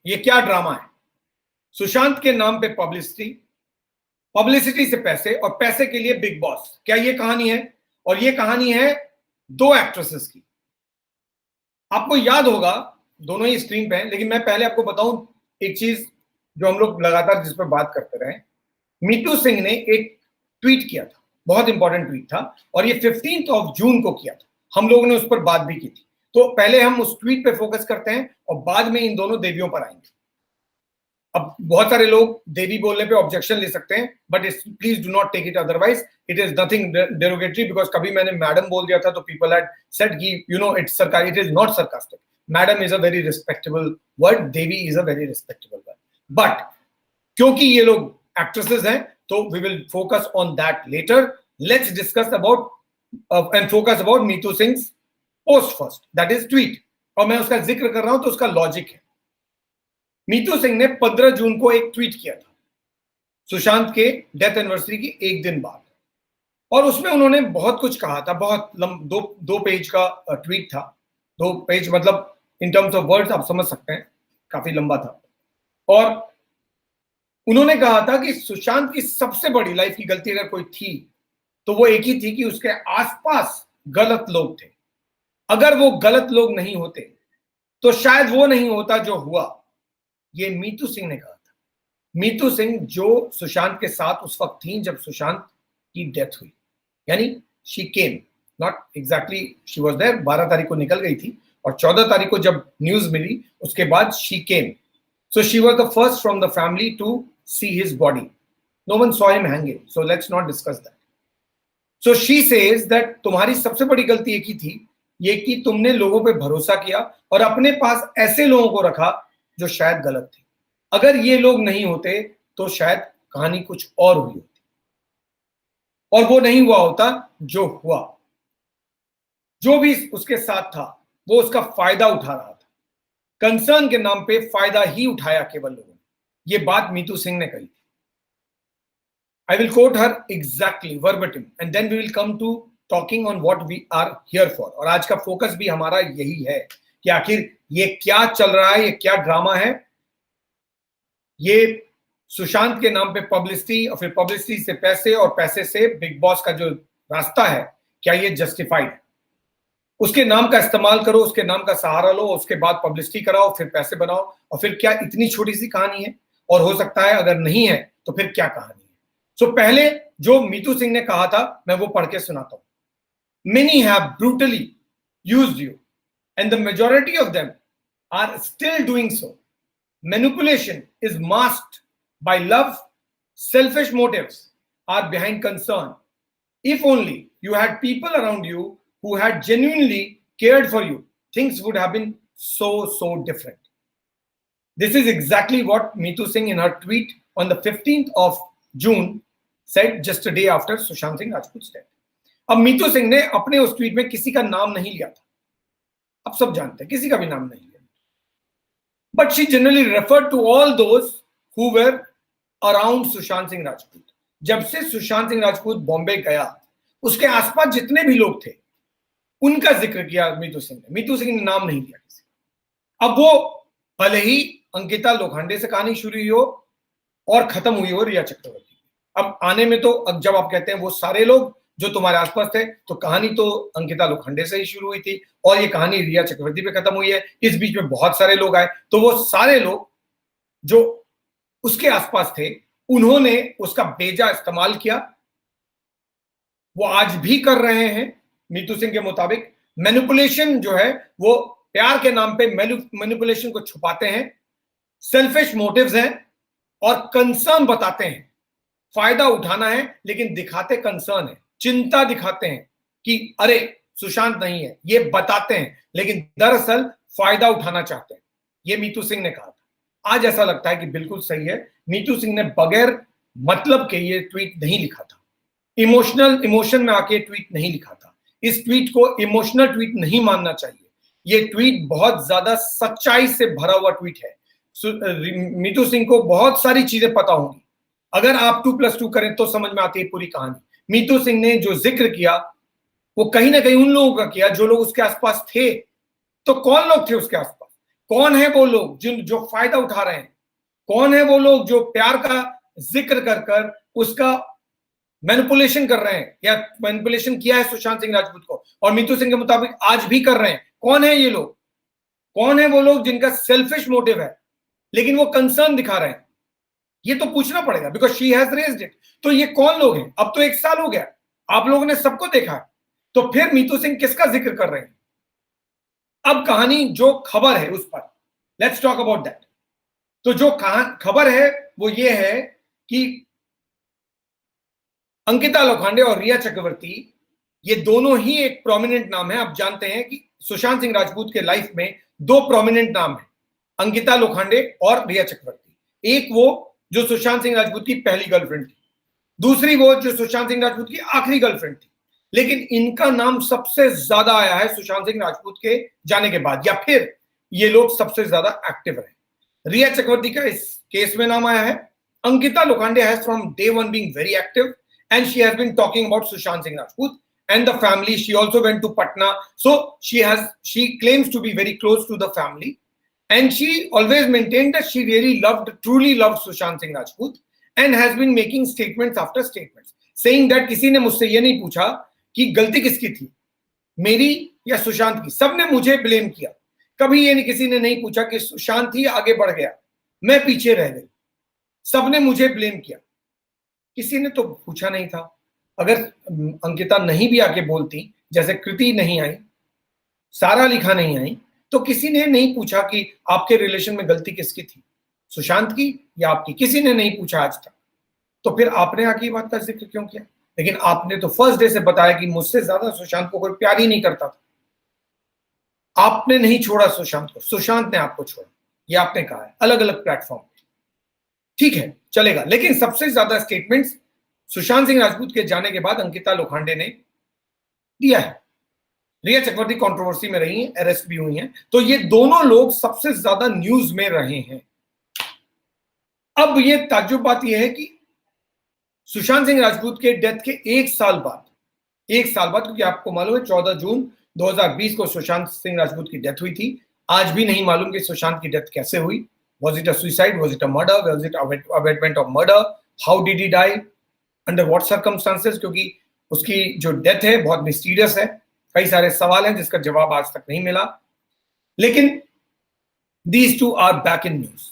ये क्या ड्रामा है? सुशांत के नाम पे पब्लिसिटी, पब्लिसिटी से पैसे और पैसे के लिए बिग बॉस, क्या ये कहानी है? और ये कहानी है दो एक्ट्रेसेस की। आपको याद होगा, दोनों ही स्क्रीन पे हैं, लेकिन मैं पहले आपको बताऊं एक चीज जो हम लोग लगातार जिस पर बात करते रहे। मीतू सिंह ने एक ट्वीट किया था, बहुत इंपॉर्टेंट ट्वीट था, और ये 15 जून को किया था। हम लोगों ने उस पर बात भी की थी। तो पहले हम उस ट्वीट पे फोकस करते हैं और बाद में इन दोनों देवियों पर आएंगे। अब बहुत सारे लोग देवी बोलने पे ऑब्जेक्शन ले सकते हैं, but please do not take it otherwise, it is nothing derogatory, because कभी मैंने मैडम बोल दिया था तो पीपल हैड सेड कि इट्स सरकार, it is not sarcastic. Madam is a very respectable word, devi is a very respectable word, but क्योंकि ये लोग एक्ट्रेसेस हैं तो we will focus on that letter. Let's discuss about and focus about Meetu Singh post first, that is tweet. और मैं उसका जिक्र कर रहा हूं तो उसका लॉजिक है। मीतू सिंह ने 15 जून को एक ट्वीट किया था सुशांत के डेथ एनिवर्सरी की एक दिन बाद, और उसमें उन्होंने बहुत कुछ कहा था। बहुत दो पेज का ट्वीट था। 2 पेज मतलब इन टर्म्स ऑफ वर्ड्स आप समझ सकते हैं, काफी लंबा था। और उन्होंने कहा था कि सुशांत की सबसे बड़ी लाइफ की गलती अगर कोई थी तो वो एक ही थी कि उसके आसपास गलत लोग थे। अगर वो गलत लोग नहीं होते तो शायद वो नहीं होता जो हुआ। ये मीतू सिंह ने कहा था। मीतू सिंह जो सुशांत के साथ उस वक्त थी जब सुशांत की डेथ हुई, यानी she came, not exactly she was there. 12 तारीख को निकल गई थी और 14 तारीख को जब न्यूज मिली उसके बाद she came. So she was the first from the family to see his body. No one saw him hanging. So let's not discuss that. So she says that तुम्हारी सबसे बड़ी गलती एक ही थी, ये कि तुमने लोगों पे भरोसा किया और अपने पास ऐसे लोगों को रखा जो शायद गलत थे। अगर ये लोग नहीं होते तो शायद कहानी कुछ और हुई होती, और वो नहीं हुआ होता जो हुआ। जो भी उसके साथ था वो उसका फायदा उठा रहा था। कंसर्न के नाम पे फायदा ही उठाया केवल लोगों ने। ये बात मीतू सिंह ने कही थी। I will quote her exactly verbatim and then we will come to talking on what we are here for. और आज का फोकस भी हमारा यही है कि आखिर ये क्या चल रहा है, ये क्या ड्रामा है। ये सुशांत के नाम पे पब्लिसिटी और फिर पब्लिसिटी से पैसे और पैसे से बिग बॉस का जो रास्ता है, क्या ये जस्टिफाइड है? उसके नाम का इस्तेमाल करो, उसके नाम का सहारा लो, उसके बाद पब्लिसिटी कराओ, फिर पैसे बनाओ, और फिर क्या इतनी छोटी सी कहानी है? और हो सकता है अगर नहीं है तो फिर क्या कहानी है? सो पहले जो मीतू सिंह ने कहा था मैं वो पढ़ के सुनाता हूं। Many have brutally used you and the majority of them are still doing so. Manipulation is masked by love, selfish motives are behind concern. If only you had people around you who had genuinely cared for you, things would have been so different. This is exactly what Meetu Singh in her tweet on the 15th of June said, just a day after Sushant Singh Rajput's death. अब मीतू सिंह ने अपने उस tweet में किसी का नाम नहीं लिया था, अब सब जानते हैं किसी का भी नाम नहीं लिया, but she generally referred to all those who were around Sushant Singh Rajput. जब से सुशांत सिंह राजपूत बॉम्बे गया उसके आसपास जितने भी लोग थे उनका जिक्र किया मीतू सिंह ने। मीतू सिंह ने नाम नहीं लिया किसी। अब वो भले ही अंकिता लोखंडे से कहानी शुरू हुई हो और खत्म हुई हो रिया चक्रवर्ती, अब आने में तो अब जब आप कहते हैं वो सारे लोग जो तुम्हारे आसपास थे, तो कहानी तो अंकिता लोखंडे से ही शुरू हुई थी और ये कहानी रिया चक्रवर्ती पे खत्म हुई है। इस बीच में बहुत सारे लोग आए, तो वो सारे लोग जो उसके आसपास थे उन्होंने उसका बेजा इस्तेमाल किया। वो आज भी कर रहे हैं मीतू सिंह के मुताबिक। मैनिपुलेशन जो है वो प्यार के नाम पे मैनिपुलेशन को छुपाते हैं, सेल्फिश मोटिव्स हैं और कंसर्न बताते हैं। फायदा उठाना है लेकिन दिखाते कंसर्न है, चिंता दिखाते हैं कि अरे सुशांत नहीं है, ये बताते हैं लेकिन दरअसल फायदा उठाना चाहते हैं। ये मीतू सिंह ने कहा था। आज ऐसा लगता है कि बिल्कुल सही है, मीतू सिंह ने बगैर मतलब के ये ट्वीट नहीं लिखा था। इमोशन में आके ट्वीट नहीं लिखा था। इस ट्वीट को इमोशनल ट्वीट नहीं मानना चाहिए। ये ट्वीट बहुत ज्यादा सच्चाई से भरा हुआ ट्वीट है। मीतू सिंह को बहुत सारी चीजें पता होंगी। अगर आप 2+2 करें तो समझ में आती है पूरी कहानी। मीतू सिंह ने जो जिक्र किया वो कहीं ना कहीं उन लोगों का किया जो लोग उसके आसपास थे। तो कौन लोग थे उसके आसपास? कौन है वो लोग जो फायदा उठा रहे हैं? कौन है वो लोग जो प्यार का जिक्र कर कर उसका मैनिपुलेशन कर रहे हैं या मैनिपुलेशन किया है सुशांत सिंह राजपूत को, और मीतू सिंह के मुताबिक आज भी कर रहे हैं? कौन है ये लोग? कौन है वो लोग जिनका सेल्फिश मोटिव है लेकिन वो कंसर्न दिखा रहे हैं? ये तो पूछना पड़ेगा, because she has raised it. तो ये कौन लोग हैं? अब तो 1 साल हो गया, आप लोगों ने सबको देखा है, तो फिर मीतू सिंह किसका जिक्र कर रहे हैं? अब कहानी जो खबर है उस पर लेट्स टॉक अबाउट दैट। तो जो खबर है वो ये है कि अंकिता लोखंडे और रिया चक्रवर्ती, ये दोनों ही एक प्रोमिनेंट नाम है। आप जानते हैं कि सुशांत सिंह राजपूत के लाइफ में 2 प्रोमिनेंट नाम है, अंकिता लोखंडे और रिया चक्रवर्ती। एक वो जो सुशांत सिंह राजपूत की पहली गर्लफ्रेंड थी, दूसरी वो जो सुशांत सिंह राजपूत की आखिरी गर्लफ्रेंड थी। लेकिन इनका नाम सबसे ज्यादा आया है सुशांत सिंह राजपूत के जाने के बाद, या फिर ये लोग सबसे ज्यादा एक्टिव रहे। रिया चक्रवर्ती का इस केस में नाम आया है। Ankita Lokhande has from day one being very active and she has been talking about Sushant Singh Rajput and the family. She also went to Patna, so she claims to be very close to the family, and she always maintained that she truly loved Sushant Singh Rajput, and has been making statements after statements saying that किसी ने मुझसे ये नहीं पूछा कि गलती किसकी थी, मेरी या सुशांत की, सबने मुझे ब्लेम किया। कभी ये किसी ने नहीं पूछा कि सुशांत ही आगे बढ़ गया, मैं पीछे रह गई, सबने मुझे ब्लेम किया, किसी ने तो पूछा नहीं था। अगर अंकिता नहीं भी आके बोलती, जैसे कृति नहीं आई, सारा लिखा नहीं आई, तो किसी ने नहीं पूछा कि आपके रिलेशन में गलती किसकी थी, सुशांत की या आपकी, किसी ने नहीं पूछा आज तक। तो फिर आपने आके बात का जिक्र क्यों किया? लेकिन आपने तो फर्स्ट डे से बताया कि मुझसे ज्यादा सुशांत को कोई प्यार ही नहीं करता था। आपने नहीं छोड़ा सुशांत को, सुशांत ने आपको छोड़ा, ये आपने कहा है अलग अलग प्लेटफॉर्म। ठीक है, चलेगा, लेकिन सबसे ज्यादा स्टेटमेंट्स सुशांत सिंह राजपूत के जाने के बाद अंकिता लोखंडे ने दिया है। रिया चक्रवर्ती कंट्रोवर्सी में रही हैं, अरेस्ट भी हुई हैं, तो ये दोनों लोग सबसे ज्यादा न्यूज में रहे हैं। अब ये ताज्जुब बात यह है कि सुशांत सिंह राजपूत के डेथ के 1 साल बाद, क्योंकि आपको मालूम है 14 जून 2020 को सुशांत सिंह राजपूत की डेथ हुई थी। आज भी नहीं मालूम कि सुशांत की डेथ कैसे हुई। Was it a suicide? Was it a murder? Was it abatement of murder? How did he die? Under what circumstances? क्योंकि उसकी जो डेथ है बहुत मिस्टीरियस है, कई सारे सवाल हैं जिसका जवाब आज तक नहीं मिला। लेकिन these two are back in news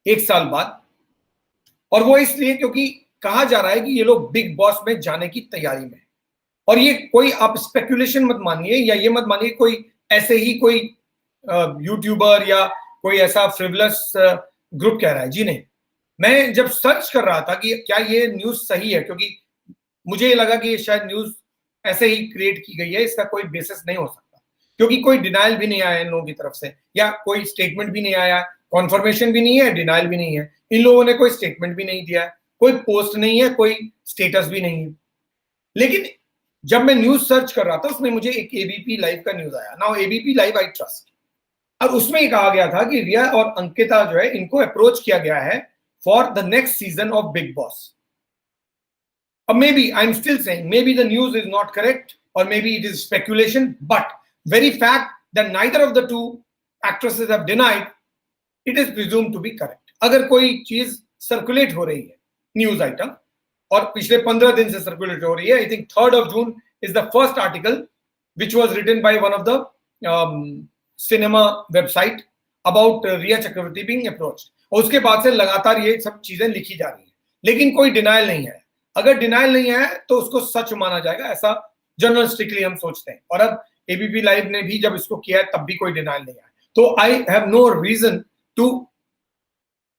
1 साल बाद, और वो इसलिए क्योंकि कहा जा रहा है कि ये लोग बिग बॉस में जाने की तैयारी में। और ये कोई आप स्पेकुलेशन मत मानिए, या ये मत मानिए कोई ऐसे ही कोई यूट्यूबर या कोई ऐसा फ्रिवलस ग्रुप कह रहा है। जी नहीं, मैं जब सर्च कर रहा था कि क्या ये न्यूज सही है, क्योंकि मुझे लगा कि ये शायद न्यूज ऐसे ही क्रिएट की गई है, इसका कोई बेसिस नहीं हो सकता, क्योंकि कोई डिनाइल भी नहीं आया इन लोगों की तरफ से, या कोई स्टेटमेंट भी नहीं आया, कॉन्फर्मेशन भी नहीं है, डिनाइल भी नहीं है, इन लोगों ने कोई स्टेटमेंट भी नहीं दिया है, कोई पोस्ट नहीं है, कोई स्टेटस भी नहीं है। लेकिन जब मैं न्यूज सर्च कर रहा था उसमें मुझे एक एबीपी लाइव का न्यूज आया। Now ABP live I trust, और उसमें ही कहा गया था कि रिया और अंकिता जो है इनको अप्रोच किया गया है for the next season of Bigg Boss. अब maybe I am still saying maybe the news is not correct और maybe it is speculation, but very fact that neither of the two actresses have denied, it is presumed to be correct. अगर कोई चीज circulate हो रही है, news item, और पिछले 15 दिन से सर्कुलेट हो रही है, I think 3rd of June is the first article which was written by one of the cinema website about Rhea Chakraborty being approached, और उसके बाद से लगातार ये सब चीजें लिखी जा रही है, लेकिन कोई डिनाइल नहीं है। अगर डिनाइल नहीं है तो उसको सच माना जाएगा, ऐसा जर्नलिस्टिकली हम सोचते हैं। और अब एबीपी लाइव ने भी जब इसको किया है तब भी कोई डिनाइल नहीं है, तो I have no reason to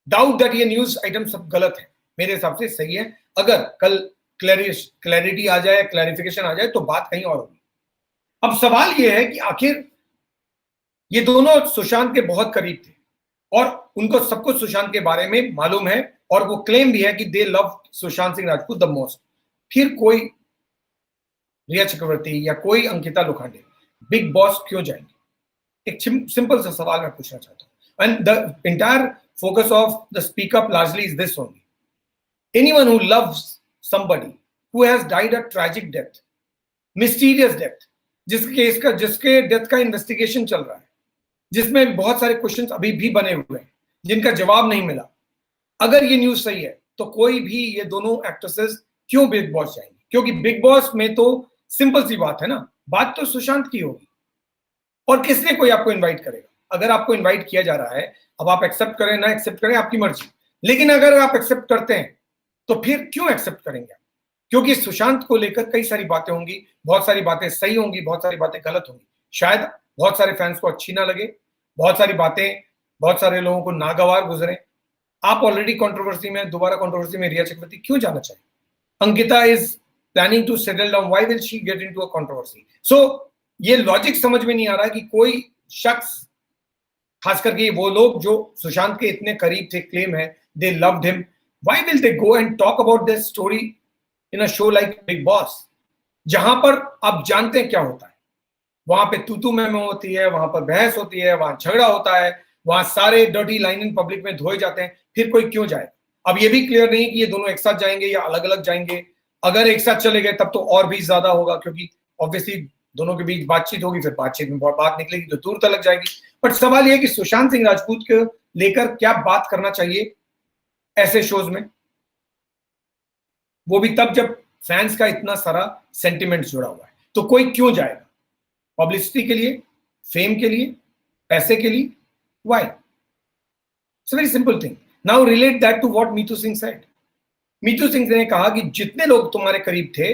doubt that ये न्यूज आइटम सब गलत है। मेरे हिसाब से सही है। अगर कल क्लैरिटी आ जाए, क्लैरिफिकेशन आ जाए, तो बात कहीं और होगी। अब सवाल ये है कि आखिर ये दोनों सुशांत के बहुत करीब थे और उनको सब कुछ सुशांत के बारे में मालूम है, और वो क्लेम भी है कि दे love Sushant Singh Rajput the most. फिर कोई रिया चक्रवर्ती या कोई अंकिता लोखंडे बिग बॉस क्यों जाएंगे? एक सिंपल सा सवाल मैं पूछना चाहता हूं, and the entire focus of the speak up largely is this only. Anyone who loves somebody who has died a tragic death, mysterious death, जिसके डेथ का इन्वेस्टिगेशन चल रहा है, जिसमें बहुत सारे क्वेश्चंस अभी भी बने हुए हैं जिनका जवाब नहीं मिला। अगर ये न्यूज सही है तो कोई भी ये दोनों एक्ट्रेसेस क्यों बिग बॉस जाएंगी? क्योंकि बिग बॉस में तो सिंपल सी बात है ना, बात तो सुशांत की होगी और किसने कोई आपको इनवाइट करेगा? अगर आपको इनवाइट किया जा रहा है, अब आप एक्सेप्ट करें ना एक्सेप्ट करें आपकी मर्जी, लेकिन अगर आप एक्सेप्ट करते हैं तो फिर क्यों एक्सेप्ट करेंगे? क्योंकि सुशांत को लेकर कई सारी बातें होंगी, बहुत सारी बातें सही होंगी, बहुत सारी बातें गलत होंगी, शायद बहुत सारे फैंस को अच्छी ना लगे, बहुत सारी बातें बहुत सारे लोगों को नागवार गुजरे। आप ऑलरेडी कंट्रोवर्सी में, दोबारा कंट्रोवर्सी में रिया चक्रवर्ती क्यों जाना चाहिए? Ankita is planning to settle down, why will she get into a controversy? So ये लॉजिक समझ में नहीं आ रहा कि कोई शख्स, खास करके वो लोग जो सुशांत के इतने करीब थे, क्लेम है they loved him, why will they go and talk about this story in a show like big boss, जहां पर आप जानते हैं क्या होता है? वहां पे तू मैं होती है, वहां पर बहस होती है, वहां झगड़ा होता है, वहां सारे डर्टी लाइन इन पब्लिक में धोए जाते हैं, फिर कोई क्यों जाए? अब ये भी क्लियर नहीं कि ये दोनों एक साथ जाएंगे या अलग अलग जाएंगे। अगर एक साथ चले गए तब तो और भी ज्यादा होगा, क्योंकि ऑब्वियसली दोनों के बीच बातचीत होगी, फिर बातचीत में बात निकलेगी तो दूर तक जाएगी। बट सवाल यह है कि सुशांत सिंह राजपूत को लेकर क्या बात करना चाहिए ऐसे शोज में, वो भी तब जब फैंस का इतना सारा सेंटिमेंट जुड़ा हुआ है। तो कोई क्यों जाएगा? पब्लिसिटी के लिए, फेम के लिए, पैसे के लिए? Why? It's very simple thing. Now relate that to what Meetu Singh said. Meetu Singh ने कहा कि जितने लोग तुम्हारे करीब थे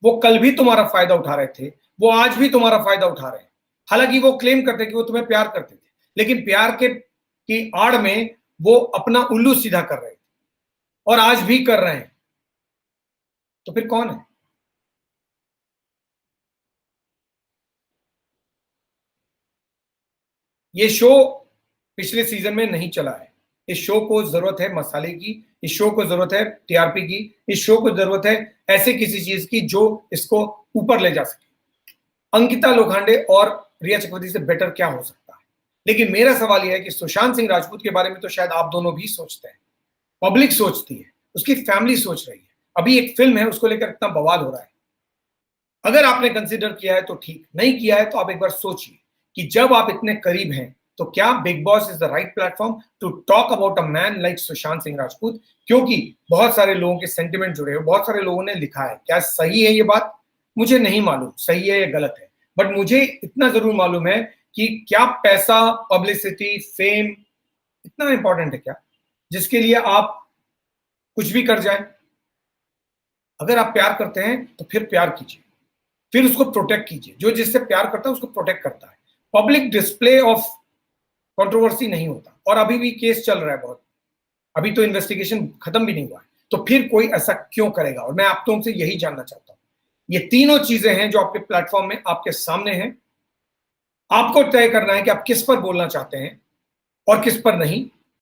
वो कल भी तुम्हारा फायदा उठा रहे थे, वो आज भी तुम्हारा फायदा उठा रहे हैं। हालांकि वो क्लेम करते कि वो तुम्हें प्यार करते थे, लेकिन प्यार के की आड़ में वो अपना उल्लू सीधा कर रहे थे और आज भी कर रहे हैं। तो फिर कौन है? ये शो पिछले सीजन में नहीं चला है। इस शो को जरूरत है मसाले की, इस शो को जरूरत है टीआरपी की, इस शो को जरूरत है ऐसे किसी चीज की जो इसको ऊपर ले जा सके। अंकिता लोखंडे और रिया चक्रवर्ती से बेटर क्या हो सकता है? लेकिन मेरा सवाल यह है कि सुशांत सिंह राजपूत के बारे में तो शायद आप दोनों भी सोचते हैं, पब्लिक सोचती है, उसकी फैमिली सोच रही है। अभी एक फिल्म है, उसको लेकर इतना बवाल हो रहा है। अगर आपने कंसिडर किया है तो ठीक, नहीं किया है तो आप एक बार सोचिए कि जब आप इतने करीब हैं तो क्या Bigg Boss is the right platform to talk about a man like Sushant Singh Rajput? क्योंकि बहुत सारे लोगों के सेंटिमेंट जुड़े हैं, बहुत सारे लोगों ने लिखा है। क्या सही है ये बात? मुझे नहीं मालूम सही है या गलत है, बट मुझे इतना जरूर मालूम है कि क्या पैसा, पब्लिसिटी, फेम इतना इंपॉर्टेंट है क्या, जिसके लिए आप कुछ भी कर जाए? अगर आप प्यार करते हैं तो फिर प्यार कीजिए, फिर उसको प्रोटेक्ट कीजिए। जो जिससे प्यार करता है उसको प्रोटेक्ट करता है। पब्लिक डिस्प्ले ऑफ कंट्रोवर्सी नहीं होता। और अभी भी केस चल रहा है बहुत, अभी तो इन्वेस्टिगेशन खत्म भी नहीं हुआ है, तो फिर कोई ऐसा क्यों करेगा? और मैं आप तो उनसे यही जानना चाहता हूं। ये तीनों चीजें हैं जो आपके प्लेटफॉर्म में आपके सामने हैं। आपको तय करना है कि आप किस पर बोलना चाहते हैं और किस पर नहीं।